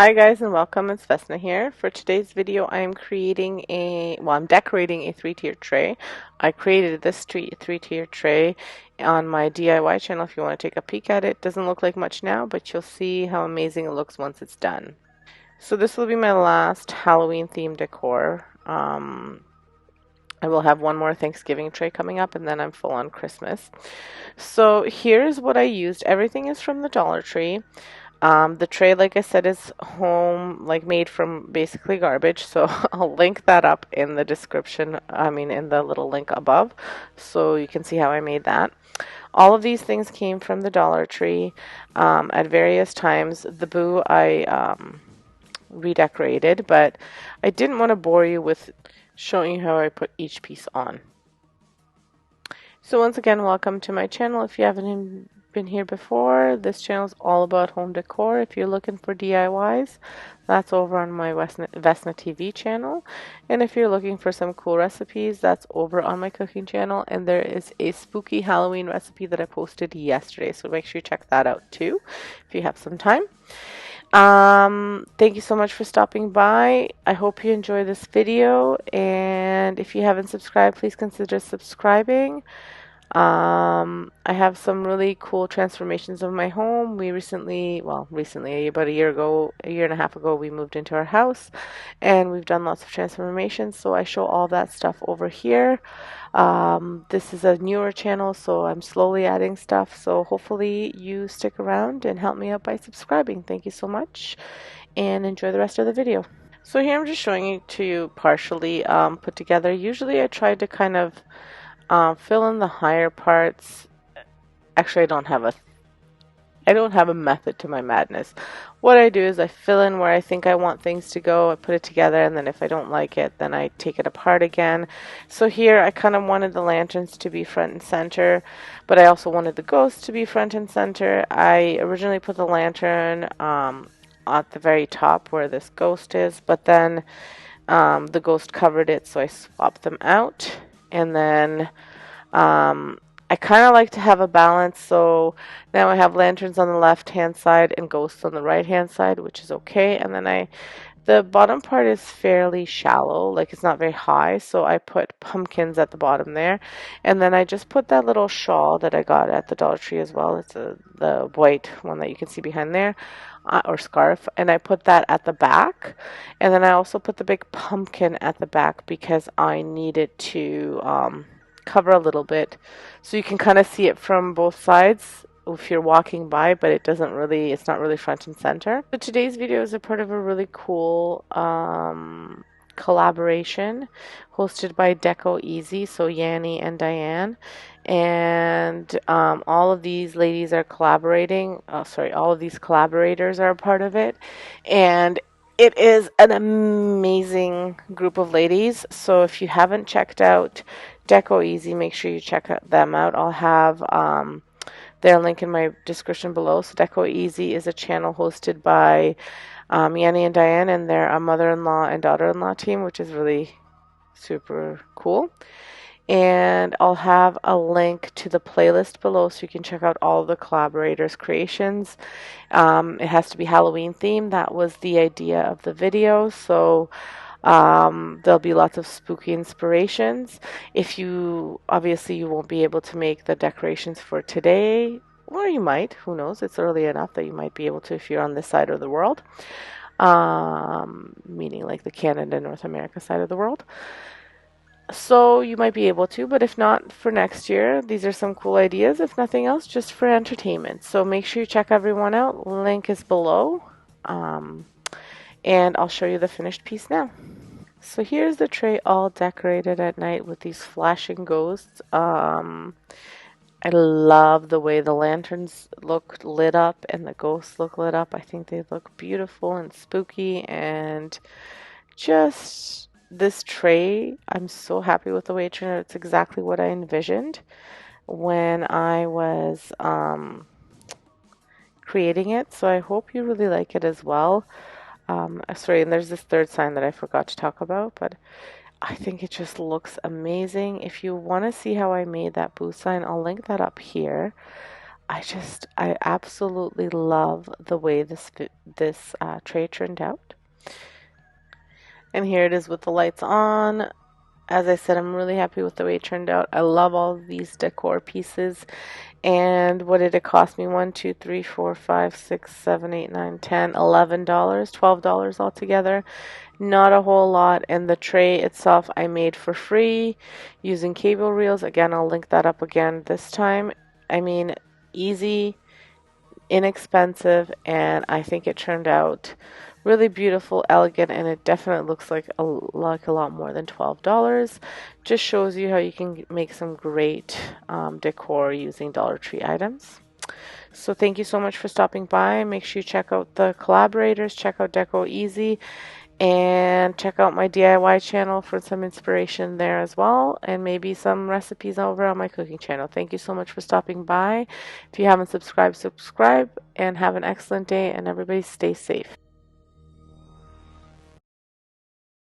Hi guys and welcome, it's Vesna here. For today's video I'm decorating a three-tier tray. I created this three-tier tray on my DIY channel if you want to take a peek at it. Doesn't look like much now, but you'll see how amazing it looks once it's done. So this will be my last Halloween themed decor. I will have one more Thanksgiving tray coming up and then I'm full on Christmas. So here's what I used. Everything is from the Dollar Tree. The tray, like I said, is made from basically garbage, so I'll link that up in the description, in the little link above, so you can see how I made that. All of these things came from the Dollar Tree at various times. The boo I redecorated, but I didn't want to bore you with showing you how I put each piece on. So once again, welcome to my channel. If you haven't been here before, this channel is all about home decor. If you're looking for DIYs, that's over on my Vesna TV channel. And if you're looking for some cool recipes, that's over on my cooking channel. And there is a spooky Halloween recipe that I posted yesterday, so make sure you check that out too if you have some time. Thank you so much for stopping by. I hope you enjoy this video, and if you haven't subscribed, please consider subscribing. I have some really cool transformations of my home. We recently, about a year and a half ago, we moved into our house and we've done lots of transformations. So I show all that stuff over here. This is a newer channel, so I'm slowly adding stuff. So hopefully you stick around and help me out by subscribing. Thank you so much and enjoy the rest of the video. So here I'm just showing it to you partially put together. Usually I try to kind of fill in the higher parts. Actually, I don't have a method to my madness. What I do is I fill in where I think I want things to go. I put it together, and then if I don't like it, then I take it apart again. So here I kind of wanted the lanterns to be front and center, but I also wanted the ghost to be front and center. I originally put the lantern at the very top where this ghost is, but then the ghost covered it, so I swapped them out. And then I kind of like to have a balance, so now I have lanterns on the left hand side and ghosts on the right hand side, which is okay. And then the bottom part is fairly shallow, like it's not very high, so I put pumpkins at the bottom there. And then I just put that little shawl that I got at the Dollar Tree as well. It's the white one that you can see behind there. Or scarf, and I put that at the back, and then I also put the big pumpkin at the back because I needed to cover a little bit so you can kind of see it from both sides if you're walking by, but it's not really front and center. So today's video is a part of a really cool collaboration hosted by Deco Easy, so Yanni and Diane, and all of these ladies are collaborating. All of these collaborators are a part of it, and it is an amazing group of ladies. So if you haven't checked out Deco Easy, make sure you check them out. I'll have their link in my description below. So Deco Easy is a channel hosted by Yanni and Diane, and they're a mother-in-law and daughter-in-law team, which is really super cool. And I'll have a link to the playlist below so you can check out all the collaborators' creations. It has to be Halloween themed. That was the idea of the video. So there'll be lots of spooky inspirations. Obviously you won't be able to make the decorations for today, or you might, who knows, it's early enough that you might be able to if you're on this side of the world, meaning like the Canada, North America side of the world. So you might be able to, but if not, for next year, these are some cool ideas, if nothing else, just for entertainment. So make sure you check everyone out. Link is below. And I'll show you the finished piece now. So here's the tray all decorated at night with these flashing ghosts. I love the way the lanterns look lit up and the ghosts look lit up. I think they look beautiful and spooky, and just this tray, I'm so happy with the way it turned out. It's exactly what I envisioned when I was creating it. So I hope you really like it as well. And there's this third sign that I forgot to talk about, but I think it just looks amazing. If you want to see how I made that boo sign, I'll link that up here. I absolutely love the way this tray turned out. And here it is with the lights on. As I said, I'm really happy with the way it turned out. I love all of these decor pieces. And what did it cost me? 1, 2, 3, 4, 5, 6, 7, 8, 9, 10, $11, $12 altogether. Not a whole lot. And the tray itself I made for free using cable reels. Again, I'll link that up again this time. I mean, easy, inexpensive, and I think it turned out really beautiful, elegant, and it definitely looks like a lot more than $12. Just shows you how you can make some great decor using Dollar Tree items. So thank you so much for stopping by. Make sure you check out the collaborators, check out Deco Easy, and check out my DIY channel for some inspiration there as well, and maybe some recipes over on my cooking channel. Thank you so much for stopping by. If you haven't subscribed, subscribe, and have an excellent day, and everybody stay safe.